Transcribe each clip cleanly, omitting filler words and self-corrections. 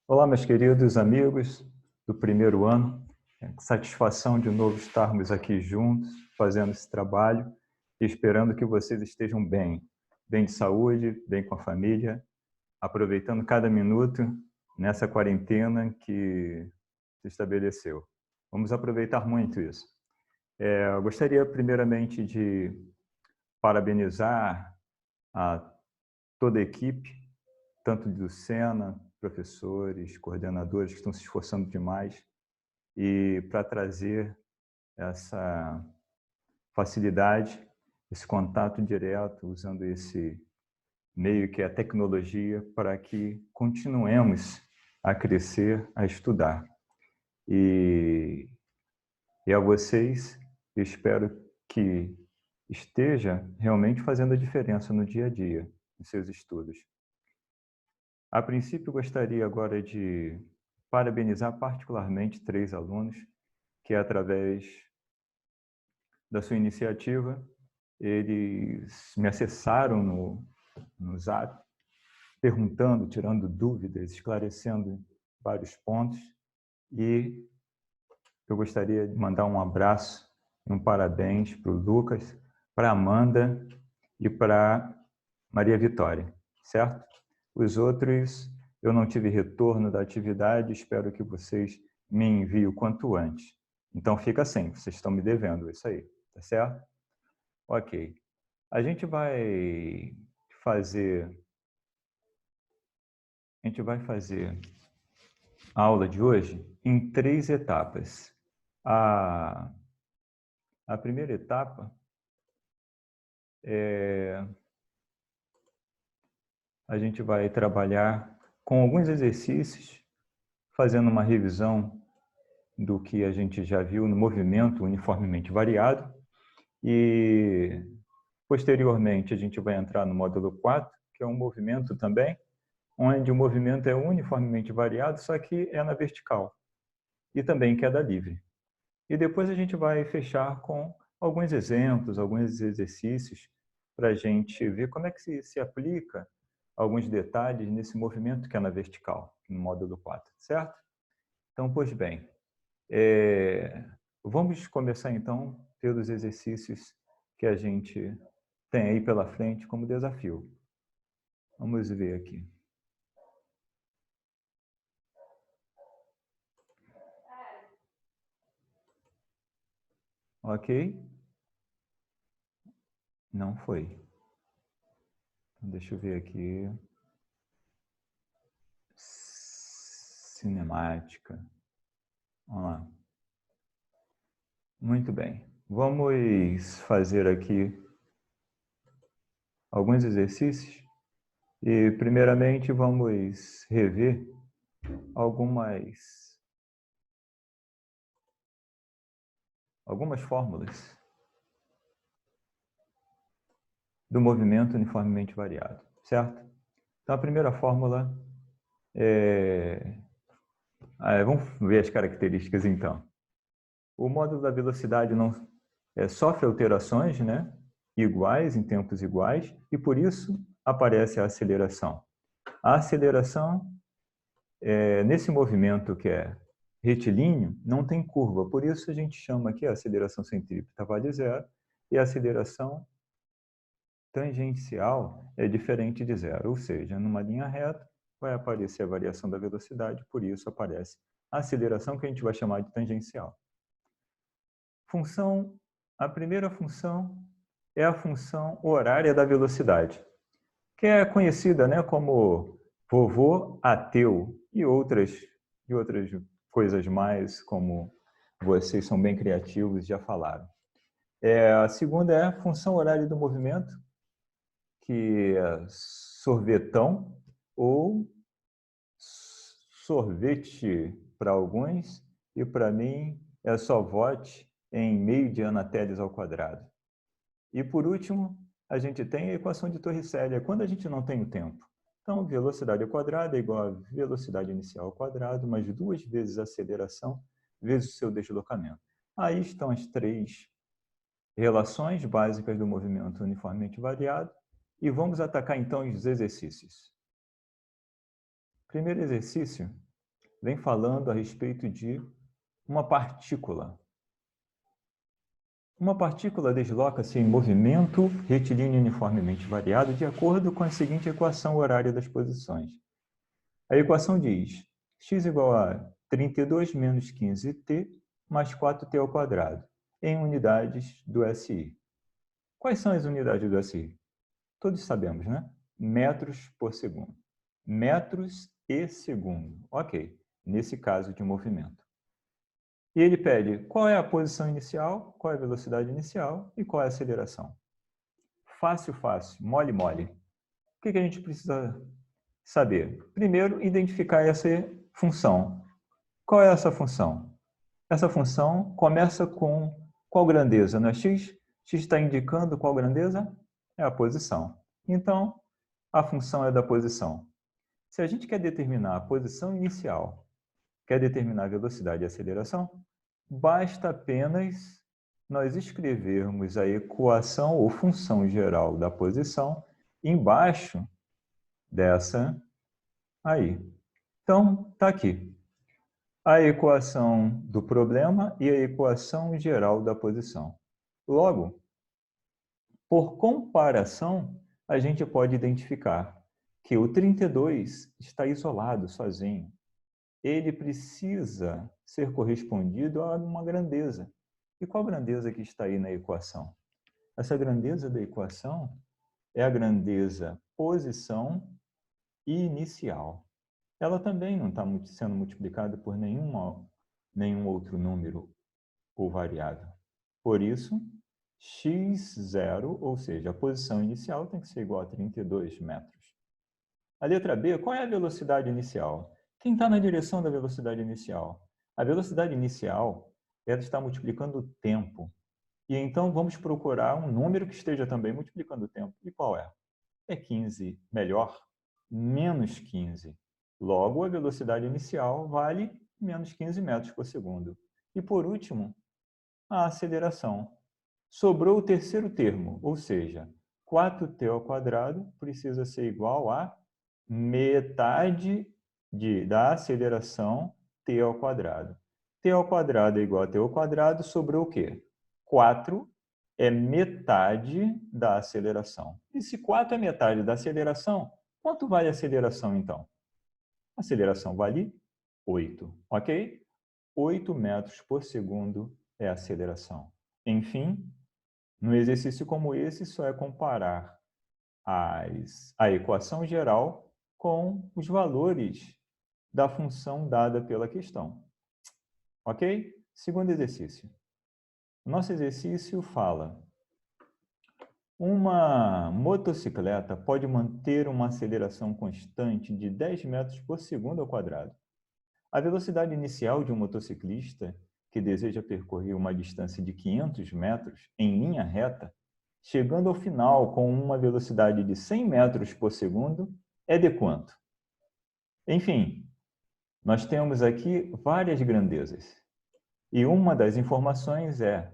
Olá, meus queridos amigos do primeiro ano. É com satisfação de novo estarmos aqui juntos, fazendo esse trabalho e esperando que vocês estejam bem de saúde, bem com a família, aproveitando cada minuto nessa quarentena que se estabeleceu. Vamos aproveitar muito isso. Eu gostaria primeiramente de parabenizar a toda a equipe, tanto do Sena, professores, coordenadores que estão se esforçando demais e para trazer essa facilidade, esse contato direto, usando esse meio que é a tecnologia, para que continuemos a crescer, a estudar. E a vocês, eu espero que esteja realmente fazendo a diferença no dia a dia, nos seus estudos. A princípio, gostaria agora de parabenizar particularmente 3 alunos que, através da sua iniciativa, eles me acessaram no Zap, perguntando, tirando dúvidas, esclarecendo vários pontos. E eu gostaria de mandar um abraço e um parabéns para o Lucas, para a Amanda e para Maria Vitória, certo? Os outros, eu não tive retorno da atividade, espero que vocês me enviem o quanto antes. Então fica assim, vocês estão me devendo isso aí, tá certo? Ok. A gente vai fazer a aula de hoje em 3 etapas. A primeira etapa a gente vai trabalhar com alguns exercícios, fazendo uma revisão do que a gente já viu no movimento uniformemente variado. E, posteriormente, a gente vai entrar no módulo 4, que é um movimento também, onde o movimento é uniformemente variado, só que é na vertical. E também queda livre. E depois a gente vai fechar com alguns exemplos, alguns exercícios, para a gente ver como é que se aplica alguns detalhes nesse movimento que é na vertical, no módulo 4, certo? Então, pois bem, vamos começar então pelos exercícios que a gente tem aí pela frente como desafio. Vamos ver aqui. Ok? Não foi. Deixa eu ver aqui. Cinemática. Vamos lá. Muito bem. Vamos fazer aqui alguns exercícios e, primeiramente, vamos rever algumas fórmulas do movimento uniformemente variado, certo? Então, a primeira fórmula vamos ver as características, então. O módulo da velocidade não sofre alterações, né, iguais, em tempos iguais, e, por isso, aparece a aceleração. A aceleração, nesse movimento que é retilíneo, não tem curva, por isso a gente chama aqui a aceleração centrípeta vale zero, e a aceleração tangencial é diferente de zero, ou seja, numa linha reta vai aparecer a variação da velocidade, por isso aparece a aceleração que a gente vai chamar de tangencial. A primeira função é a função horária da velocidade, que é conhecida, né, como vovô ateu e outras coisas mais, como vocês são bem criativos e já falaram. A segunda é a função horária do movimento, que é sorvetão ou sorvete para alguns, e para mim é só vote em meio de anateles ao quadrado. E por último, a gente tem a equação de Torricelli, quando a gente não tem o tempo. Então, velocidade ao quadrado é igual a velocidade inicial ao quadrado, mais 2 vezes a aceleração, vezes o seu deslocamento. Aí estão as 3 relações básicas do movimento uniformemente variado, e vamos atacar então os exercícios. Primeiro exercício vem falando a respeito de uma partícula. Uma partícula desloca-se em movimento retilíneo uniformemente variado de acordo com a seguinte equação horária das posições. A equação diz x igual a 32 menos 15t mais 4t ao quadrado, em unidades do SI. Quais são as unidades do SI? Todos sabemos, né? Metros por segundo. Metros e segundo. Ok, nesse caso de movimento. E ele pede qual é a posição inicial, qual é a velocidade inicial e qual é a aceleração. Fácil, fácil, mole, mole. O que a gente precisa saber? Primeiro, identificar essa função. Qual é essa função? Essa função começa com qual grandeza? Não é x? X está indicando qual grandeza? É a posição. Então, a função é da posição. Se a gente quer determinar a posição inicial, quer determinar a velocidade e a aceleração, basta apenas nós escrevermos a equação ou função geral da posição embaixo dessa aí. Então, está aqui a equação do problema e a equação geral da posição. Logo, por comparação, a gente pode identificar que o 32 está isolado, sozinho. Ele precisa ser correspondido a uma grandeza. E qual grandeza que está aí na equação? Essa grandeza da equação é a grandeza posição inicial. Ela também não está sendo multiplicada por nenhum outro número ou variável. Por isso, x0, ou seja, a posição inicial tem que ser igual a 32 metros. A letra B, qual é a velocidade inicial? Quem está na direção da velocidade inicial? A velocidade inicial, ela está multiplicando o tempo. E então vamos procurar um número que esteja também multiplicando o tempo. E qual é? É 15 melhor? Menos 15. Logo, a velocidade inicial vale menos 15 metros por segundo. E por último, a aceleração. Sobrou o terceiro termo, ou seja, 4t ao quadrado precisa ser igual a metade da aceleração t ao quadrado. T ao quadrado é igual a t ao quadrado, sobrou o quê? 4 é metade da aceleração. E se 4 é metade da aceleração, quanto vale a aceleração então? A aceleração vale 8, ok? 8 metros por segundo é a aceleração. Enfim, num exercício como esse, só é comparar a equação geral com os valores da função dada pela questão. Ok? Segundo exercício. O nosso exercício fala: uma motocicleta pode manter uma aceleração constante de 10 metros por segundo ao quadrado. A velocidade inicial de um motociclista que deseja percorrer uma distância de 500 metros em linha reta, chegando ao final com uma velocidade de 100 metros por segundo, é de quanto? Enfim, nós temos aqui várias grandezas. E uma das informações é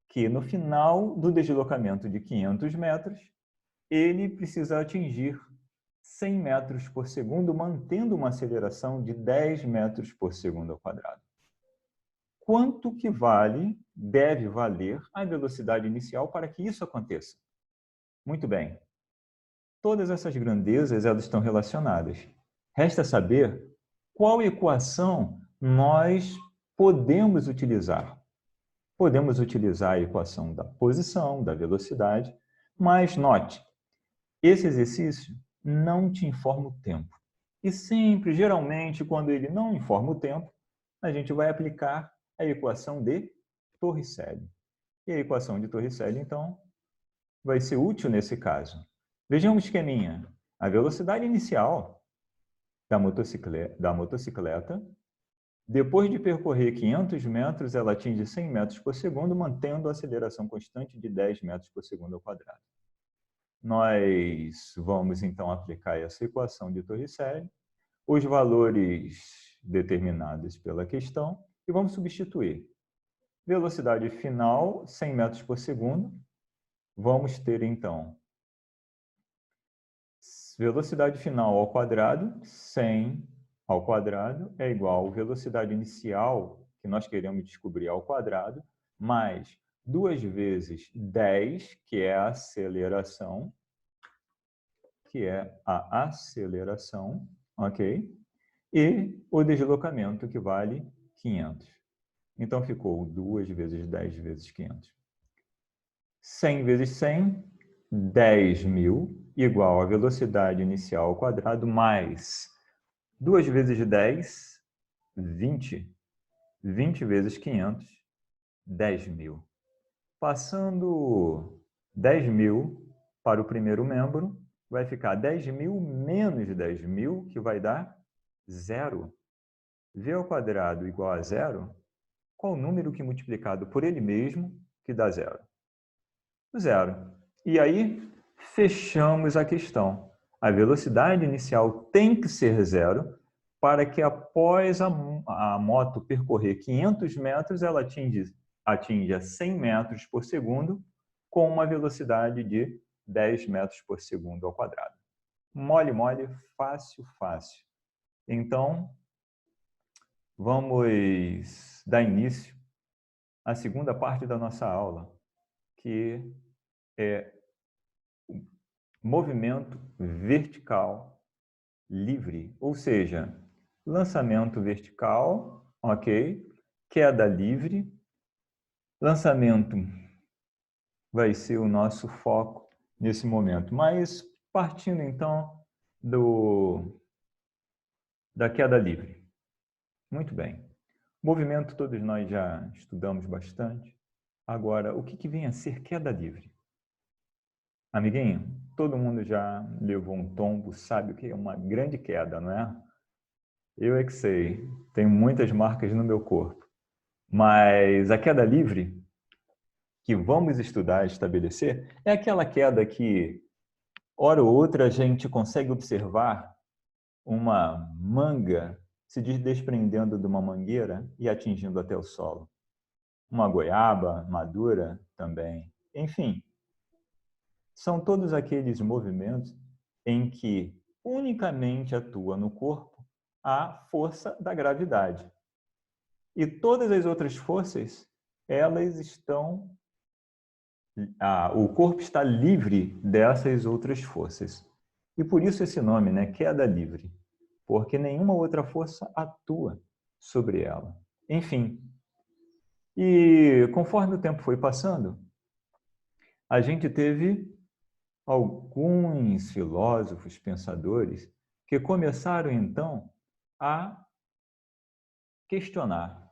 que no final do deslocamento de 500 metros, ele precisa atingir 100 metros por segundo, mantendo uma aceleração de 10 metros por segundo ao quadrado. Quanto que deve valer a velocidade inicial para que isso aconteça? Muito bem. Todas essas grandezas elas estão relacionadas. Resta saber qual equação nós podemos utilizar. Podemos utilizar a equação da posição, da velocidade, mas note, esse exercício não te informa o tempo. E sempre, geralmente, quando ele não informa o tempo, a gente vai aplicar a equação de Torricelli. E a equação de Torricelli, então, vai ser útil nesse caso. Vejamos o esqueminha. A velocidade inicial da motocicleta, depois de percorrer 500 metros, ela atinge 100 metros por segundo, mantendo a aceleração constante de 10 metros por segundo ao quadrado. Nós vamos, então, aplicar essa equação de Torricelli, os valores determinados pela questão, e vamos substituir. Velocidade final, 100 metros por segundo. Vamos ter, então, velocidade final ao quadrado, 100 ao quadrado é igual a velocidade inicial, que nós queremos descobrir, ao quadrado, mais 2 vezes 10, que é a aceleração, ok? E o deslocamento, que vale 500. Então, ficou 2 vezes 10 vezes 500. 100 vezes 100, 10.000, igual a velocidade inicial ao quadrado, mais 2 vezes 10, 20. 20 vezes 500, 10.000. Passando 10.000 para o primeiro membro, vai ficar 10.000 menos 10.000, que vai dar 0. V ao quadrado igual a 0, qual o número que multiplicado por ele mesmo que dá 0? 0. E aí, fechamos a questão. A velocidade inicial tem que ser 0 para que após a moto percorrer 500 metros, ela atinja 100 metros por segundo com uma velocidade de 10 metros por segundo ao quadrado. Mole, mole, fácil, fácil. Então, vamos dar início à segunda parte da nossa aula, que é o movimento vertical livre, ou seja, lançamento vertical, ok, queda livre, lançamento vai ser o nosso foco nesse momento. Mas partindo então da queda livre. Muito bem. Movimento todos nós já estudamos bastante. Agora, o que vem a ser queda livre? Amiguinho, todo mundo já levou um tombo, sabe o que é uma grande queda, não é? Eu é que sei, tenho muitas marcas no meu corpo. Mas a queda livre, que vamos estudar e estabelecer, é aquela queda que, hora ou outra, a gente consegue observar uma manga se desprendendo de uma mangueira e atingindo até o solo. Uma goiaba madura também. Enfim, são todos aqueles movimentos em que unicamente atua no corpo a força da gravidade. E todas as outras forças, elas estão... o corpo está livre dessas outras forças. E por isso esse nome, né? Queda livre. Porque nenhuma outra força atua sobre ela. Enfim. E conforme o tempo foi passando, a gente teve alguns filósofos, pensadores, que começaram então a questionar: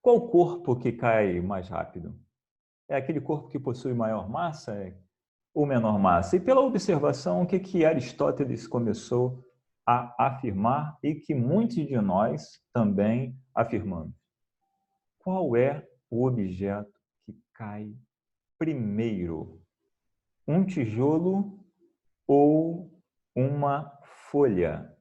qual corpo que cai mais rápido? É aquele corpo que possui maior massa ou menor massa? E pela observação, o que Aristóteles começou a afirmar e que muitos de nós também afirmamos? Qual é o objeto que cai primeiro? Um tijolo ou uma folha?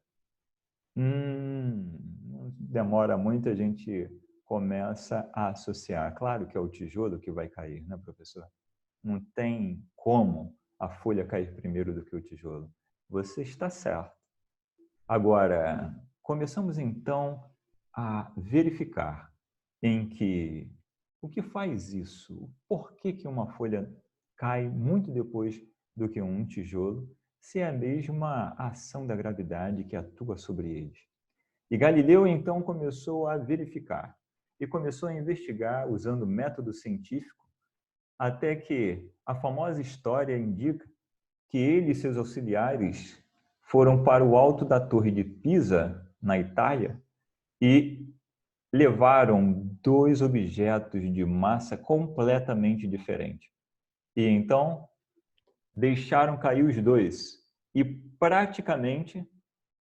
Não demora muito, a gente começa a associar. Claro que é o tijolo que vai cair, né, professor? Não tem como a folha cair primeiro do que o tijolo. Você está certo. Agora, começamos então a verificar em que o que faz isso? Por que uma folha cai muito depois do que um tijolo, se é a mesma ação da gravidade que atua sobre eles? E Galileu então começou a verificar e começou a investigar usando método científico, até que a famosa história indica que ele e seus auxiliares foram para o alto da Torre de Pisa, na Itália, e levaram 2 objetos de massa completamente diferente. E então deixaram cair os 2 e praticamente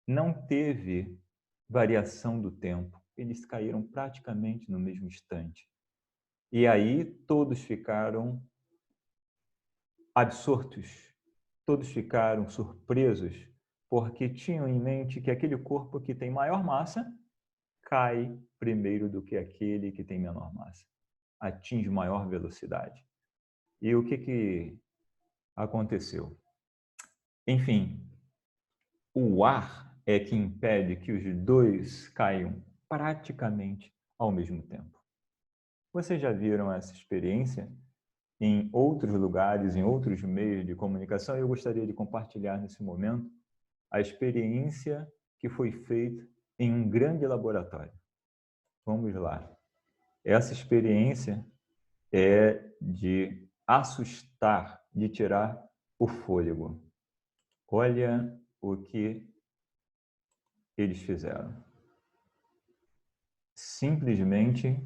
não teve variação do tempo. Eles caíram praticamente no mesmo instante. E aí todos ficaram absortos, todos ficaram surpresos, porque tinham em mente que aquele corpo que tem maior massa cai primeiro do que aquele que tem menor massa, atinge maior velocidade. E o que aconteceu? Enfim, o ar é que impede que os dois caiam praticamente ao mesmo tempo. Vocês já viram essa experiência em outros lugares, em outros meios de comunicação? Eu gostaria de compartilhar nesse momento a experiência que foi feita em um grande laboratório. Vamos lá. Essa experiência é de assustar, de tirar o fôlego. Olha o que eles fizeram. Simplesmente,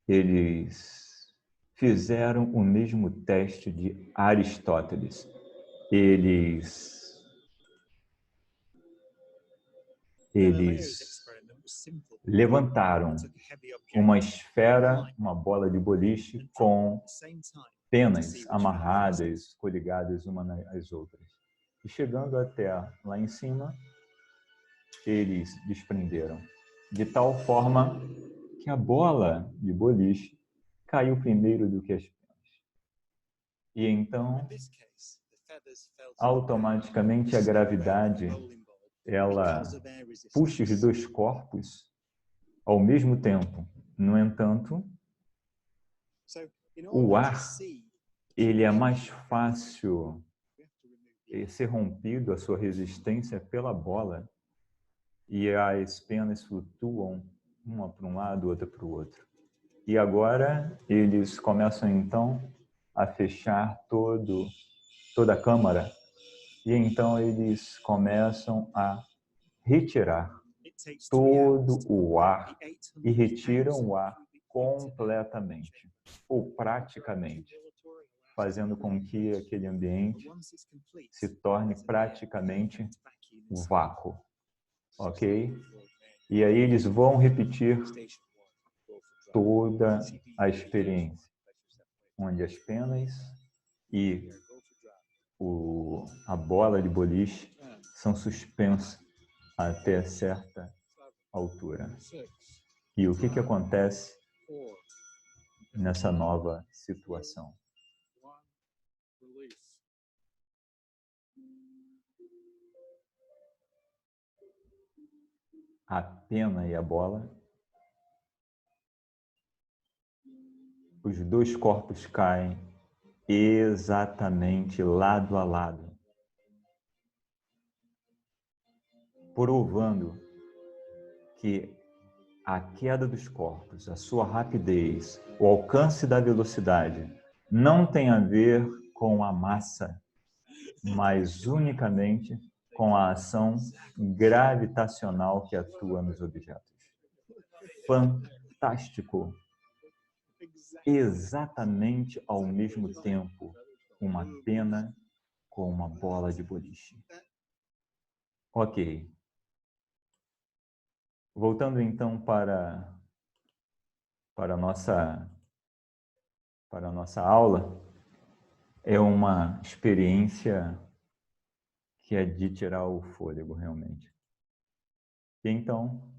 eles fizeram o mesmo teste de Aristóteles. Eles levantaram uma esfera, uma bola de boliche com penas amarradas, coligadas umas às outras. E chegando até lá em cima, eles desprenderam, de tal forma que a bola de boliche caiu primeiro do que as penas. E então, automaticamente, a gravidade, ela puxa os dois corpos ao mesmo tempo. No entanto, o ar, ele é mais fácil ser rompido, a sua resistência pela bola, e as penas flutuam uma para um lado, outra para o outro. E agora eles começam então a fechar toda a câmara, e então eles começam a retirar todo o ar e retiram o ar completamente, ou praticamente, fazendo com que aquele ambiente se torne praticamente um vácuo, ok? E aí eles vão repetir toda a experiência, onde as penas e a bola de boliche são suspensas até certa altura. E o que acontece nessa nova situação? A pena e a bola, os dois corpos caem exatamente lado a lado, provando que a queda dos corpos, a sua rapidez, o alcance da velocidade não tem a ver com a massa, mas unicamente com a ação gravitacional que atua nos objetos. Fantástico! Exatamente ao mesmo tempo, uma pena com uma bola de boliche. Ok. Voltando então para a nossa aula, é uma experiência que é de tirar o fôlego realmente. E então,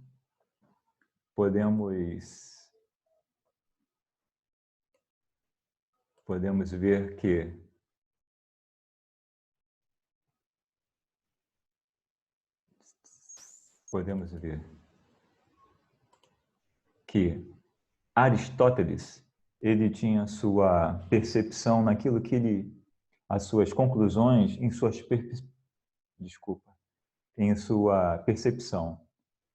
podemos ver que Aristóteles, ele tinha sua percepção naquilo que as suas conclusões em sua percepção,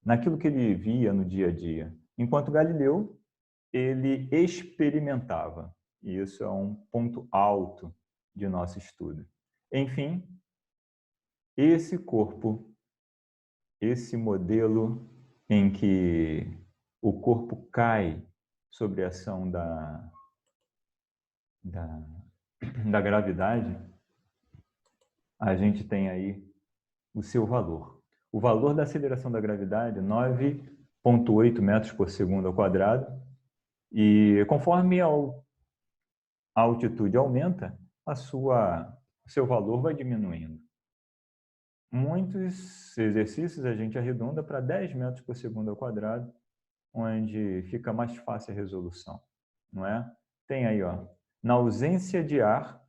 naquilo que ele via no dia a dia. Enquanto Galileu, ele experimentava. E isso é um ponto alto de nosso estudo. Enfim, esse corpo, esse modelo em que o corpo cai sobre a ação da gravidade, a gente tem aí o seu valor. O valor da aceleração da gravidade é 9,8 metros por segundo ao quadrado, e conforme a altitude aumenta, o seu valor vai diminuindo. Muitos exercícios a gente arredonda para 10 metros por segundo ao quadrado, onde fica mais fácil a resolução, não é? Tem aí, ó, na ausência de ar,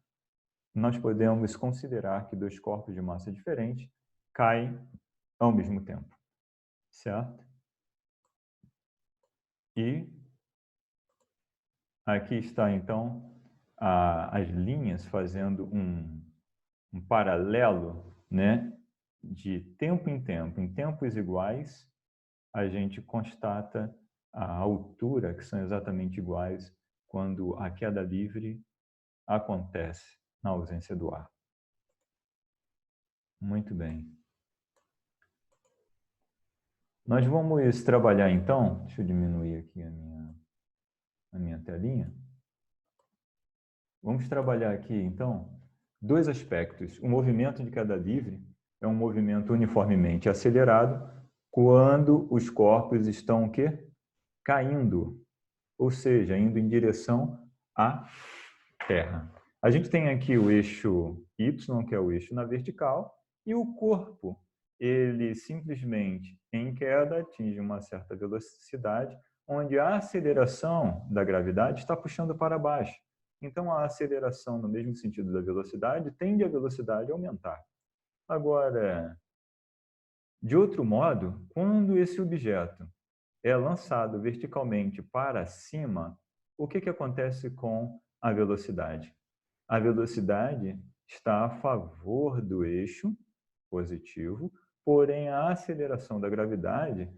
nós podemos considerar que dois corpos de massa diferente caem ao mesmo tempo, certo? E aqui está, então, as linhas fazendo um paralelo, né, de tempo em tempos iguais, a gente constata a altura, que são exatamente iguais quando a queda livre acontece na ausência do ar. Muito bem. Nós vamos trabalhar, então, deixa eu diminuir aqui a minha telinha. Vamos trabalhar aqui, então, dois aspectos. O movimento de queda livre é um movimento uniformemente acelerado quando os corpos estão o quê? Caindo, ou seja, indo em direção à Terra. A gente tem aqui o eixo Y, que é o eixo na vertical, e o corpo, ele simplesmente em queda atinge uma certa velocidade, onde a aceleração da gravidade está puxando para baixo. Então, a aceleração, no mesmo sentido da velocidade, tende a velocidade a aumentar. Agora, de outro modo, quando esse objeto é lançado verticalmente para cima, o que acontece com a velocidade? A velocidade está a favor do eixo positivo, porém a aceleração da gravidade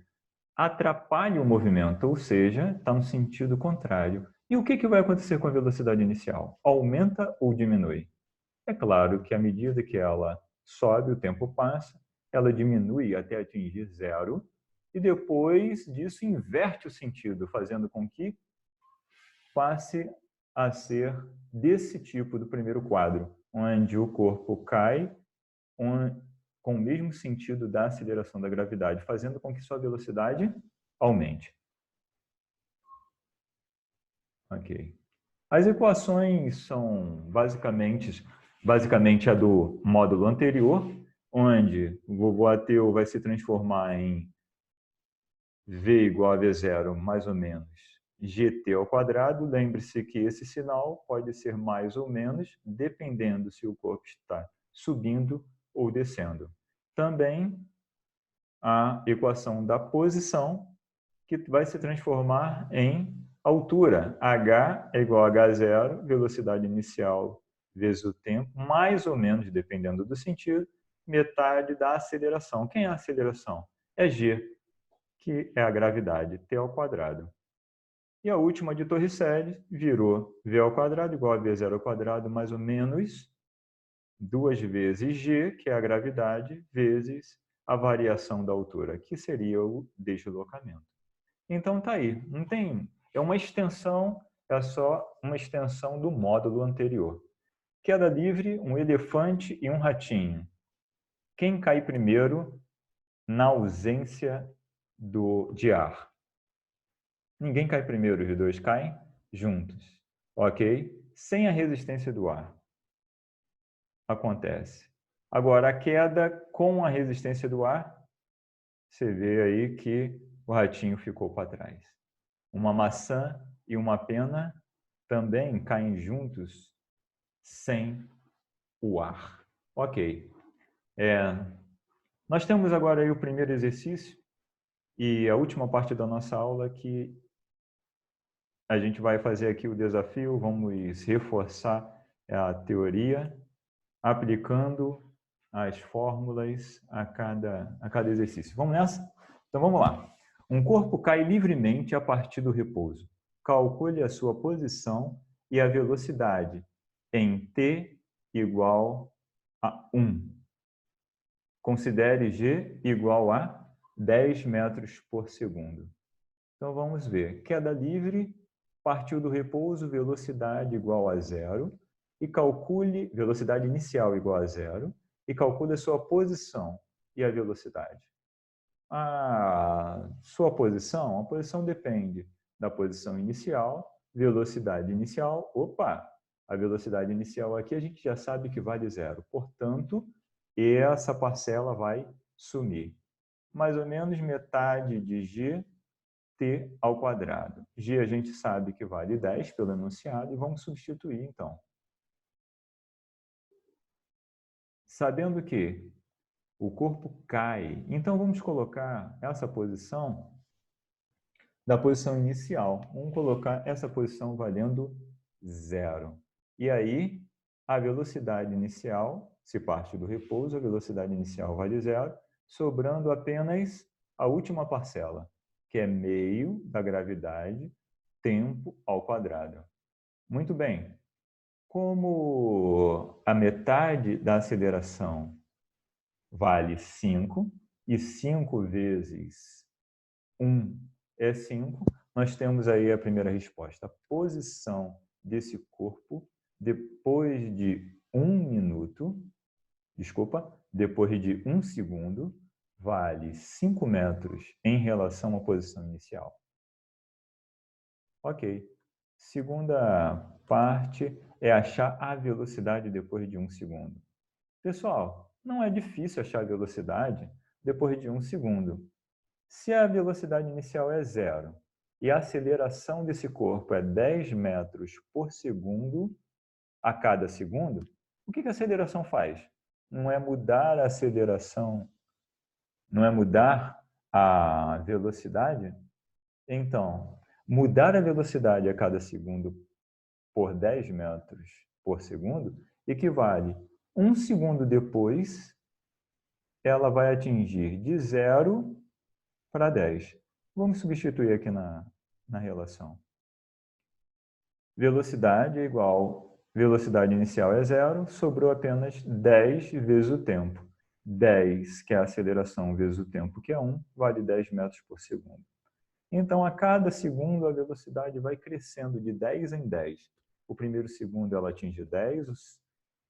atrapalha o movimento, ou seja, está no sentido contrário. E o que vai acontecer com a velocidade inicial? Aumenta ou diminui? É claro que à medida que ela sobe, o tempo passa, ela diminui até atingir zero, e depois disso inverte o sentido, fazendo com que passe a ser desse tipo do primeiro quadro, onde o corpo cai com o mesmo sentido da aceleração da gravidade, fazendo com que sua velocidade aumente. Ok. As equações são basicamente a do módulo anterior, onde o vovô ateu vai se transformar em V igual a V0 mais ou menos gt ao quadrado. Lembre-se que esse sinal pode ser mais ou menos, dependendo se o corpo está subindo ou descendo. Também a equação da posição, que vai se transformar em altura. H é igual a H0, velocidade inicial vezes o tempo, mais ou menos, dependendo do sentido, metade da aceleração. Quem é a aceleração? É G, que é a gravidade, T ao quadrado. E a última de Torricelli virou V ao quadrado igual a V0 ao quadrado, mais ou menos 2 vezes G, que é a gravidade, vezes a variação da altura, que seria o deslocamento. Então tá aí, não tem, é uma extensão, é só uma extensão do módulo anterior. Queda livre, um elefante e um ratinho. Quem cai primeiro na ausência de ar? Ninguém cai primeiro, os dois caem juntos, ok? Sem a resistência do ar. Acontece. Agora, a queda com a resistência do ar, você vê aí que o ratinho ficou para trás. Uma maçã e uma pena também caem juntos sem o ar. Ok. Nós temos agora aí o primeiro exercício e a última parte da nossa aula que a gente vai fazer aqui o desafio, vamos reforçar a teoria aplicando as fórmulas a cada exercício. Vamos nessa? Então vamos lá. Um corpo cai livremente a partir do repouso. Calcule a sua posição e a velocidade em t igual a 1. Considere g igual a 10 metros por segundo. Então vamos ver. Queda livre, partiu do repouso, velocidade igual a 0. E calcule velocidade inicial igual a 0. E calcule a sua posição e a velocidade. A posição depende da posição inicial, velocidade inicial. Opa! A velocidade inicial aqui a gente já sabe que vale 0. Portanto, essa parcela vai sumir. Mais ou menos metade de g t ao quadrado. G a gente sabe que vale 10 pelo enunciado e vamos substituir então. Sabendo que O corpo cai. Então, vamos colocar essa posição da posição inicial. Vamos colocar essa posição valendo 0. E aí, a velocidade inicial, se parte do repouso, a velocidade inicial vale 0, sobrando apenas a última parcela, que é meio da gravidade, tempo ao quadrado. Muito bem. Como a metade da aceleração vale 5, e 5 vezes 1 é 5, nós temos aí a primeira resposta. A posição desse corpo depois de 1 minuto, depois de 1 segundo, vale 5 metros em relação à posição inicial. Ok. Segunda parte é achar a velocidade depois de 1 segundo. Pessoal, não é difícil achar a velocidade depois de 1 segundo. Se a velocidade inicial é 0 e a aceleração desse corpo é 10 metros por segundo a cada segundo, o que a aceleração faz? Não é mudar a aceleração, não é mudar a velocidade? Então, mudar a velocidade a cada segundo por 10 metros por segundo equivale 1 segundo depois, ela vai atingir de 0 para 10. Vamos substituir aqui na relação. Velocidade é igual, velocidade inicial é 0, sobrou apenas 10 vezes o tempo. 10, que é a aceleração, vezes o tempo, que é 1, vale 10 metros por segundo. Então, a cada segundo, a velocidade vai crescendo de 10 em 10. O primeiro segundo ela atinge 10,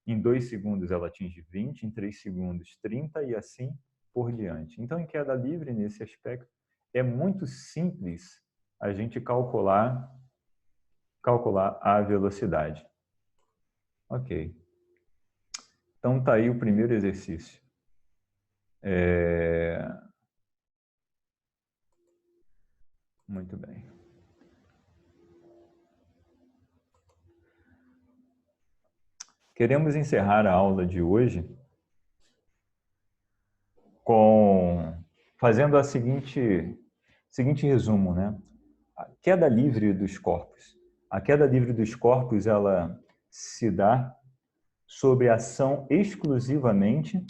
em 2 segundos ela atinge 20, em 3 segundos 30 e assim por diante. Então, em queda livre, nesse aspecto, é muito simples a gente calcular a velocidade. Ok. Então, está aí o primeiro exercício. Muito bem. Queremos encerrar a aula de hoje fazendo a seguinte resumo, né? A queda livre dos corpos. A queda livre dos corpos, ela se dá sob a ação exclusivamente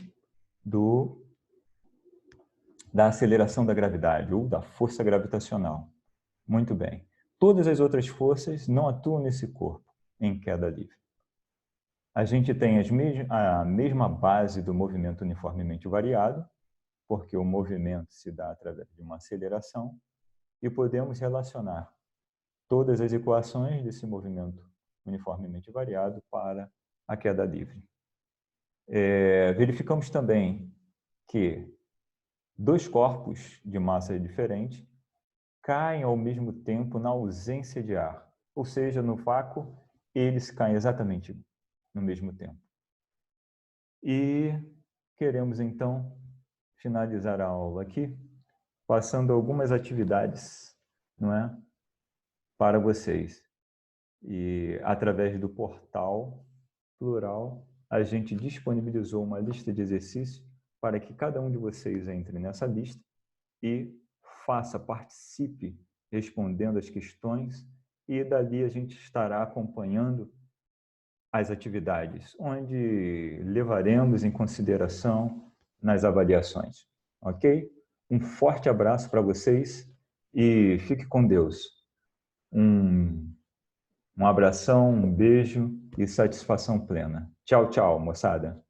da aceleração da gravidade ou da força gravitacional. Muito bem. Todas as outras forças não atuam nesse corpo em queda livre. A gente tem a mesma base do movimento uniformemente variado, porque o movimento se dá através de uma aceleração, e podemos relacionar todas as equações desse movimento uniformemente variado para a queda livre. Verificamos também que dois corpos de massa diferente caem ao mesmo tempo na ausência de ar, ou seja, no vácuo, eles caem exatamente no mesmo tempo. E queremos, então, finalizar a aula aqui, passando algumas atividades, não é, para vocês. E, através do portal Plural, a gente disponibilizou uma lista de exercícios para que cada um de vocês entre nessa lista e participe respondendo as questões, e dali a gente estará acompanhando as atividades, onde levaremos em consideração nas avaliações. Ok? Um forte abraço para vocês e fique com Deus. Um abração, um beijo e satisfação plena. Tchau, tchau, moçada.